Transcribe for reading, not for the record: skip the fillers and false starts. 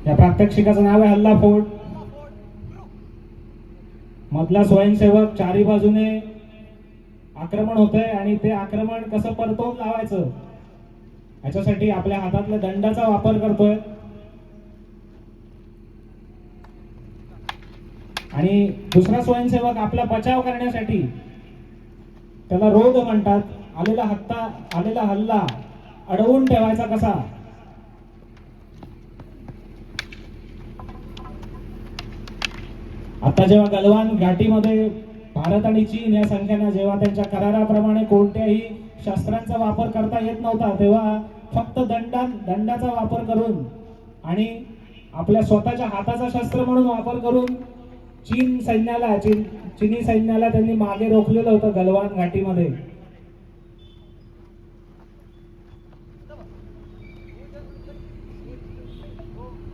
या प्रात्यक्षिकाचं नाव आहे हल्ला फोर्ट. मधला स्वयंसेवक चारी बाजूने आक्रमण होतंय आणि ते आक्रमण कसं परतवून लावायचं याच्यासाठी आपल्या हातातल्या दंडाचा वापर करतोय. आणि दुसरा स्वयंसेवक आपला बचाव करण्यासाठी, त्याला रोध म्हणतात, आलेला हल्ला अडवून ठेवायचा कसा. आता जेव्हा गलवान घाटीमध्ये भारत आणि चीन या संख्येनं जेव्हा त्यांच्या कराराप्रमाणे कोणत्याही शस्त्रांचा वापर करता येत नव्हता, तेव्हा फक्त दंडाचा वापर करून आणि आपल्या स्वतःच्या हाताचा शस्त्र म्हणून वापर करून चीनी सैन्याला त्यांनी मागे रोखलेलं होतं गलवान घाटीमध्ये.